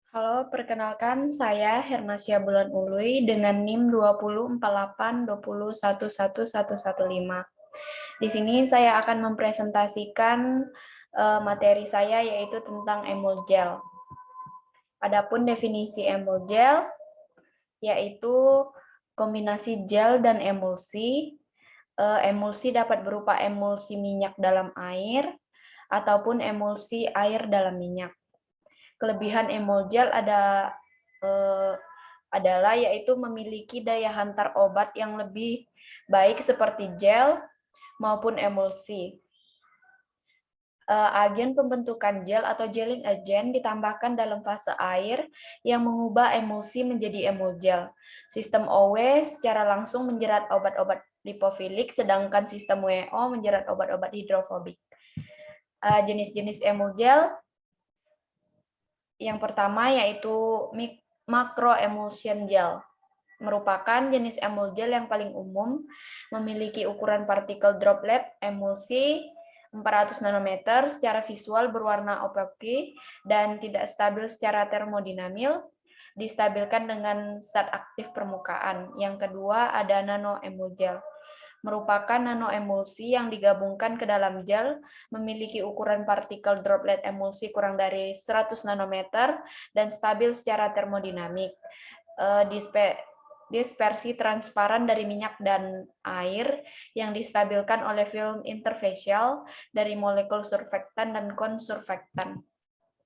Halo, perkenalkan saya Hermasya Bulan Ului dengan NIM 204820111115. Di sini saya akan mempresentasikan materi saya yaitu tentang emulgel. Adapun definisi emulgel yaitu kombinasi gel dan emulsi. Emulsi dapat berupa emulsi minyak dalam air ataupun emulsi air dalam minyak. Kelebihan emulgel eh, adalah yaitu memiliki daya hantar obat yang lebih baik seperti gel maupun emulsi. Agen pembentukan gel atau gelling agent ditambahkan dalam fase air yang mengubah emulsi menjadi emulgel. Sistem OW secara langsung menjerat obat-obat lipofilik, sedangkan sistem WO menjerat obat-obat hidrofobik. Jenis-jenis emulgel yang pertama yaitu macroemulsion gel. Merupakan jenis emulgel yang paling umum, memiliki ukuran partikel droplet emulsi 400 nanometer, secara visual berwarna opaque dan tidak stabil secara termodinamil, distabilkan dengan zat aktif permukaan. Yang kedua ada nanoemulgel. Merupakan nanoemulsi yang digabungkan ke dalam gel, memiliki ukuran partikel droplet emulsi kurang dari 100 nanometer dan stabil secara termodinamik. Dispersi transparan dari minyak dan air yang distabilkan oleh film interfacial dari molekul surfaktan dan konsurfaktan.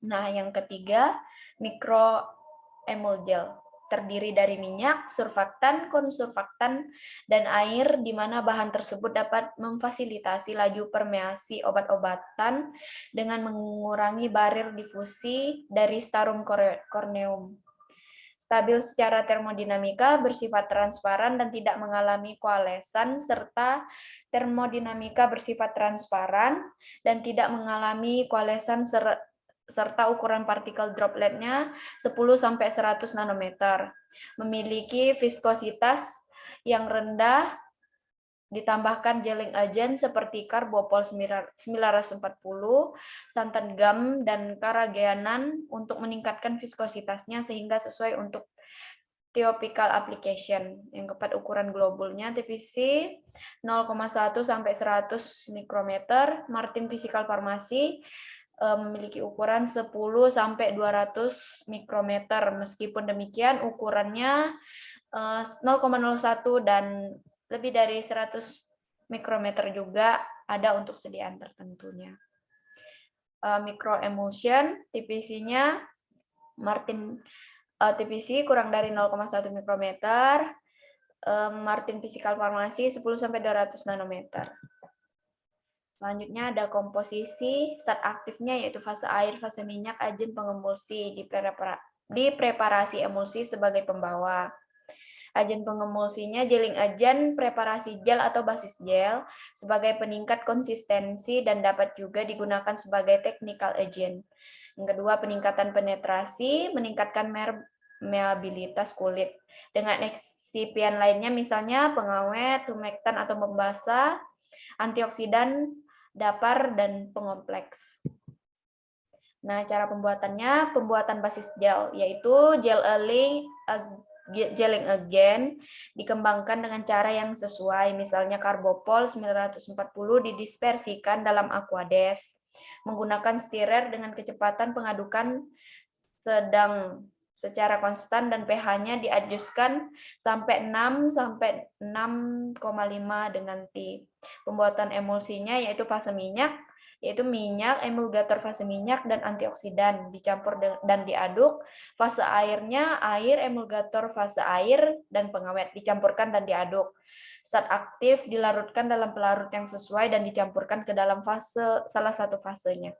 Nah, yang ketiga, mikroemulgel. Terdiri dari minyak, surfaktan, konsurfaktan, dan air, di mana bahan tersebut dapat memfasilitasi laju permeasi obat-obatan dengan mengurangi barir difusi dari starum corneum. Stabil secara termodinamika, bersifat transparan dan tidak mengalami koalesan, serta termodinamika bersifat transparan dan tidak mengalami koalesan serta ukuran partikel dropletnya 10-100 nanometer. Memiliki viskositas yang rendah, ditambahkan gelling agent seperti karbopol 940, santan gum, dan karageanan untuk meningkatkan viskositasnya sehingga sesuai untuk topical application. Yang keempat, ukuran globulnya TPC 0,1 sampai 100 mikrometer. Martin Physical Pharmacy memiliki ukuran 10 sampai 200 mikrometer. Meskipun demikian, ukurannya 0,01 dan lebih dari 100 mikrometer juga ada untuk sediaan tertentunya. Microemulsion, TPC-nya Martin TPC kurang dari 0,1 mikrometer, Martin Physical Pharmacy 10-200 nanometer. Selanjutnya ada komposisi zat aktifnya yaitu fase air, fase minyak, agen pengemulsi di preparasi emulsi sebagai pembawa. Agen pengemulsinya gelling agent, preparasi gel atau basis gel sebagai peningkat konsistensi dan dapat juga digunakan sebagai technical agent. Yang kedua, peningkatan penetrasi, meningkatkan permeabilitas kulit. Dengan eksipien lainnya misalnya pengawet, humektan atau pembasah, antioksidan, dapar, dan pengompleks. Nah, cara pembuatannya, pembuatan basis gel, yaitu gelling agent dikembangkan dengan cara yang sesuai, misalnya karbopol 940 didispersikan dalam aqueous menggunakan stirer dengan kecepatan pengadukan sedang secara konstan dan pH-nya diadjustkan sampai 6 sampai 6,5 dengan T. Pembuatan emulsinya yaitu fase minyak, yaitu minyak, emulgator fase minyak, dan antioksidan dicampur dan diaduk. Fase airnya air, emulgator fase air, dan pengawet dicampurkan dan diaduk. Zat aktif dilarutkan dalam pelarut yang sesuai dan dicampurkan ke dalam salah satu fasenya.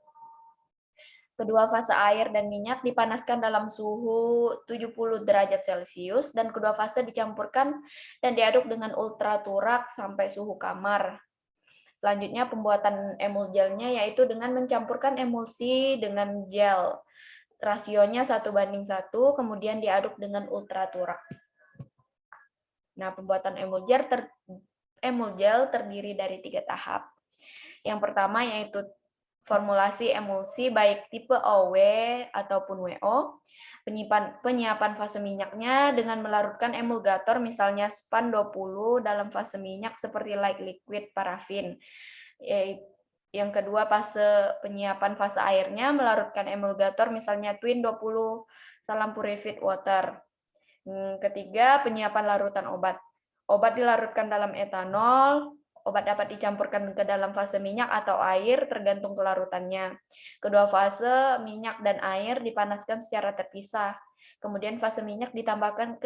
Kedua fase air dan minyak dipanaskan dalam suhu 70 derajat Celcius dan kedua fase dicampurkan dan diaduk dengan ultraturak sampai suhu kamar. Selanjutnya pembuatan emulgelnya yaitu dengan mencampurkan emulsi dengan gel. Rasionya 1:1, kemudian diaduk dengan ultraturak. Nah, pembuatan emulgel terdiri dari 3 tahap. Yang pertama yaitu formulasi emulsi baik tipe OW ataupun WO, penyiapan fase minyaknya dengan melarutkan emulgator misalnya span 20 dalam fase minyak seperti light liquid parafin. Yang kedua, penyiapan fase airnya melarutkan emulgator misalnya twin 20 salam purified water. Ketiga, penyiapan larutan obat. Obat dilarutkan dalam etanol. Obat dapat dicampurkan ke dalam fase minyak atau air tergantung kelarutannya. Kedua fase minyak dan air dipanaskan secara terpisah. Kemudian fase minyak ditambahkan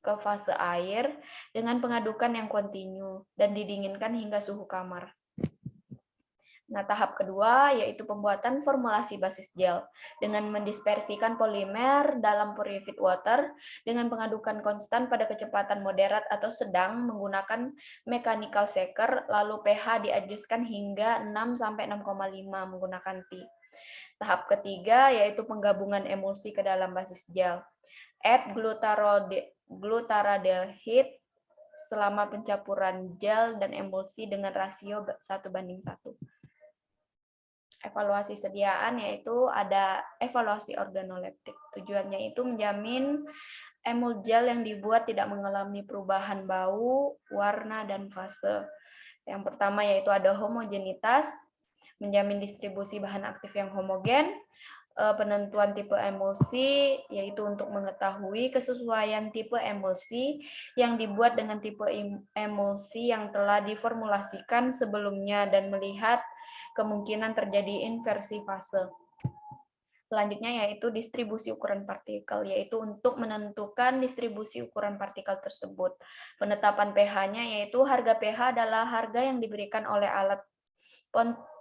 ke fase air dengan pengadukan yang kontinu dan didinginkan hingga suhu kamar. Nah, tahap kedua yaitu pembuatan formulasi basis gel dengan mendispersikan polimer dalam purified water dengan pengadukan konstan pada kecepatan moderat atau sedang menggunakan mechanical shaker, lalu pH diadjustkan hingga 6 sampai 6,5 menggunakan T. Tahap ketiga yaitu penggabungan emulsi ke dalam basis gel. Add glutaraldehyde selama pencampuran gel dan emulsi dengan rasio 1:1. Evaluasi sediaan yaitu ada evaluasi organoleptik. Tujuannya itu menjamin emul gel yang dibuat tidak mengalami perubahan bau, warna, dan fase. Yang pertama yaitu ada homogenitas, menjamin distribusi bahan aktif yang homogen, penentuan tipe emulsi, yaitu untuk mengetahui kesesuaian tipe emulsi yang dibuat dengan tipe emulsi yang telah diformulasikan sebelumnya dan melihat kemungkinan terjadi inversi fase. Selanjutnya yaitu distribusi ukuran partikel, yaitu untuk menentukan distribusi ukuran partikel tersebut. Penetapan pH-nya yaitu harga pH adalah harga yang diberikan oleh alat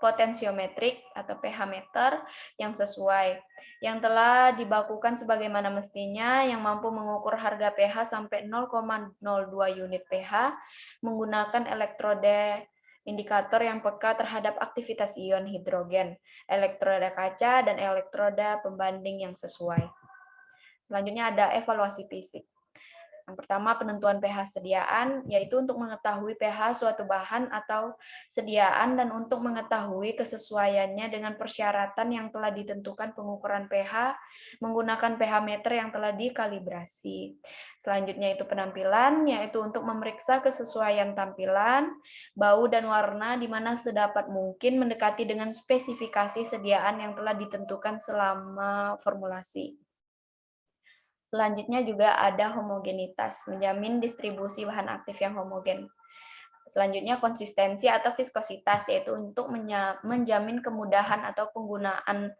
potensiometrik atau pH meter yang sesuai, yang telah dibakukan sebagaimana mestinya, yang mampu mengukur harga pH sampai 0,02 unit pH menggunakan elektroda indikator yang peka terhadap aktivitas ion hidrogen, elektroda kaca, dan elektroda pembanding yang sesuai. Selanjutnya ada evaluasi fisik. Yang pertama, penentuan pH sediaan, yaitu untuk mengetahui pH suatu bahan atau sediaan dan untuk mengetahui kesesuaiannya dengan persyaratan yang telah ditentukan pengukuran pH menggunakan pH meter yang telah dikalibrasi. Selanjutnya itu penampilan, yaitu untuk memeriksa kesesuaian tampilan, bau, dan warna di mana sedapat mungkin mendekati dengan spesifikasi sediaan yang telah ditentukan selama formulasi. Selanjutnya juga ada homogenitas, menjamin distribusi bahan aktif yang homogen. Selanjutnya konsistensi atau viskositas, yaitu untuk menjamin kemudahan atau penggunaan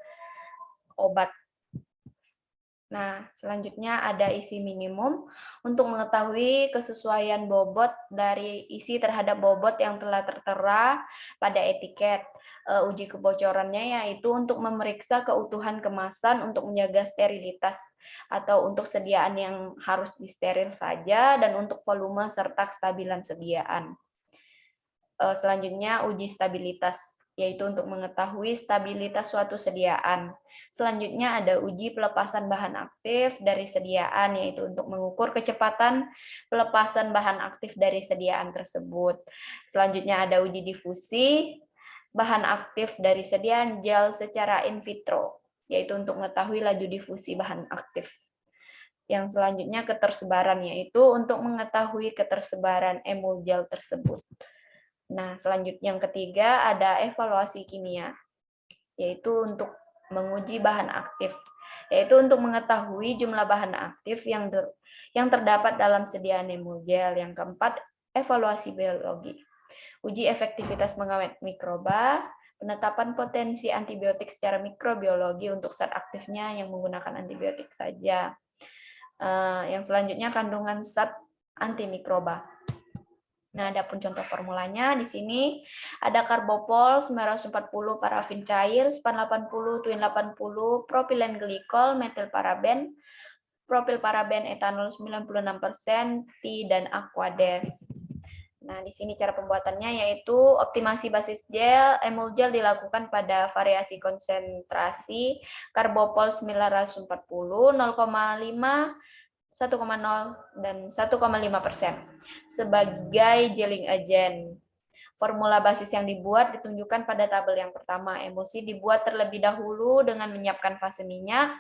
obat. Nah, selanjutnya ada isi minimum untuk mengetahui kesesuaian bobot dari isi terhadap bobot yang telah tertera pada etiket. Uji kebocorannya yaitu untuk memeriksa keutuhan kemasan untuk menjaga sterilitas atau untuk sediaan yang harus disteril saja dan untuk volume serta kestabilan sediaan. Selanjutnya uji stabilitas, yaitu untuk mengetahui stabilitas suatu sediaan. Selanjutnya ada uji pelepasan bahan aktif dari sediaan, yaitu untuk mengukur kecepatan pelepasan bahan aktif dari sediaan tersebut. Selanjutnya ada uji difusi bahan aktif dari sediaan gel secara in vitro, yaitu untuk mengetahui laju difusi bahan aktif. Yang selanjutnya ketersebaran, yaitu untuk mengetahui ketersebaran emul gel tersebut. Nah, selanjutnya yang ketiga ada evaluasi kimia, yaitu untuk menguji bahan aktif, yaitu untuk mengetahui jumlah bahan aktif yang terdapat dalam sediaan emul gel. Yang keempat, evaluasi biologi, uji efektivitas mengawet mikroba, penetapan potensi antibiotik secara mikrobiologi untuk zat aktifnya yang menggunakan antibiotik saja. Yang selanjutnya kandungan zat antimikroba. Nah, adapun contoh formulanya di sini ada karbopol 940 parafin cair, span 80, twin 80, propilen glikol, metil paraben, propil paraben etanol 96%, T dan Aquades. Nah, di sini cara pembuatannya yaitu optimasi basis gel, emul gel dilakukan pada variasi konsentrasi karbopol 940, 0,5, 1,0 dan 1,5% sebagai gelling agent. Formula basis yang dibuat ditunjukkan pada tabel yang pertama. Emulsi dibuat terlebih dahulu dengan menyiapkan fase minyak,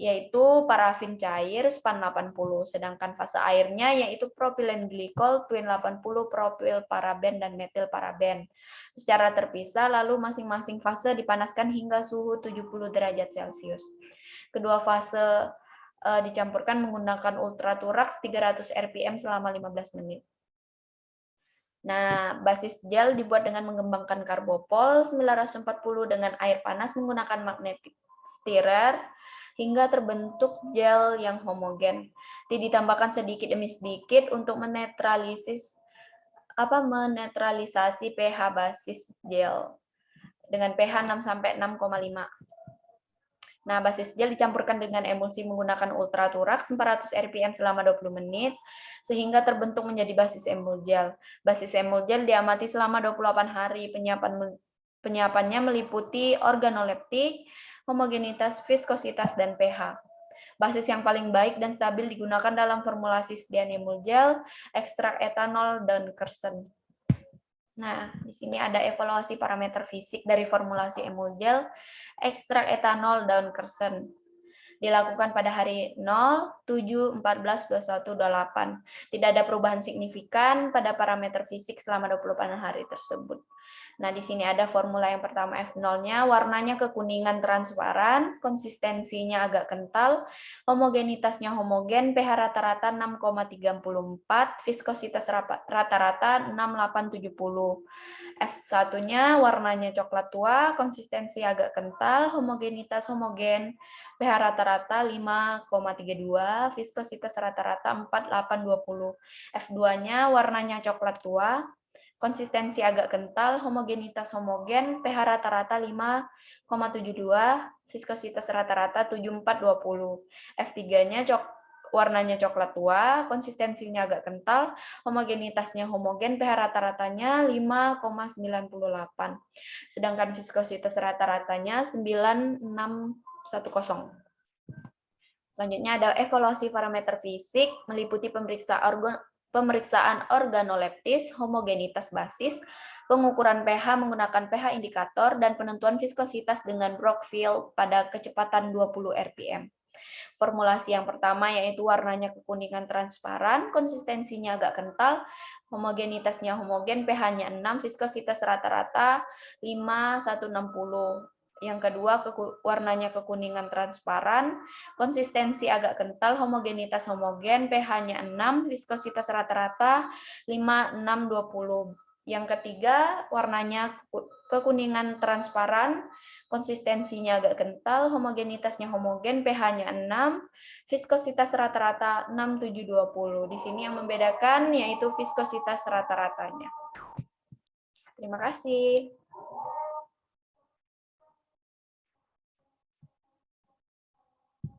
yaitu parafin cair span 80, sedangkan fase airnya yaitu propilen glikol twin 80, propil paraben dan metil paraben. Secara terpisah, lalu masing-masing fase dipanaskan hingga suhu 70 derajat Celcius. Kedua fase dicampurkan menggunakan ultraturaks 300 rpm selama 15 menit. Nah, basis gel dibuat dengan mengembangkan karbopol 940 dengan air panas menggunakan magnetic stirrer hingga terbentuk gel yang homogen. Ditambahkan sedikit demi sedikit untuk menetralisasi pH basis gel dengan pH 6 sampai 6,5. Nah, basis gel dicampurkan dengan emulsi menggunakan ultraturaks 400 rpm selama 20 menit, sehingga terbentuk menjadi basis emul gel. Basis emul gel diamati selama 28 hari. Penyiapannya meliputi organoleptik, homogenitas, viskositas, dan pH. Basis yang paling baik dan stabil digunakan dalam formulasi sediaan emul gel, ekstrak etanol, dan kersen. Nah, di sini ada evaluasi parameter fisik dari formulasi emul gel, ekstrak etanol daun kersen. Dilakukan pada hari 0, 7, 14, 21, 28. Tidak ada perubahan signifikan pada parameter fisik selama 28 hari tersebut. Nah, di sini ada formula yang pertama F0-nya, warnanya kekuningan transparan, konsistensinya agak kental, homogenitasnya homogen, pH rata-rata 6,34, viskositas rata-rata 6,870. F1-nya warnanya coklat tua, konsistensi agak kental, homogenitas homogen, pH rata-rata 5,32, viskositas rata-rata 4,820. F2-nya warnanya coklat tua, konsistensi agak kental, homogenitas homogen, pH rata-rata 5,72, viskositas rata-rata 7,420. F3-nya warnanya coklat tua, konsistensinya agak kental, homogenitasnya homogen, pH rata-ratanya 5,98. Sedangkan viskositas rata-ratanya 9,610. Selanjutnya ada evaluasi parameter fisik, meliputi pemeriksaan organoleptis, homogenitas basis, pengukuran pH menggunakan pH indikator, dan penentuan viskositas dengan Brockfield pada kecepatan 20 rpm. Formulasi yang pertama yaitu warnanya kekuningan transparan, konsistensinya agak kental, homogenitasnya homogen, pH-nya 6, viskositas rata-rata 5,160. Yang kedua, warnanya kekuningan transparan, konsistensi agak kental, homogenitas homogen, pH-nya 6, viskositas rata-rata 5,620. Yang ketiga, warnanya kekuningan transparan, konsistensinya agak kental, homogenitasnya homogen, pH-nya 6, viskositas rata-rata 6,720. Di sini yang membedakan yaitu viskositas rata-ratanya. Terima kasih.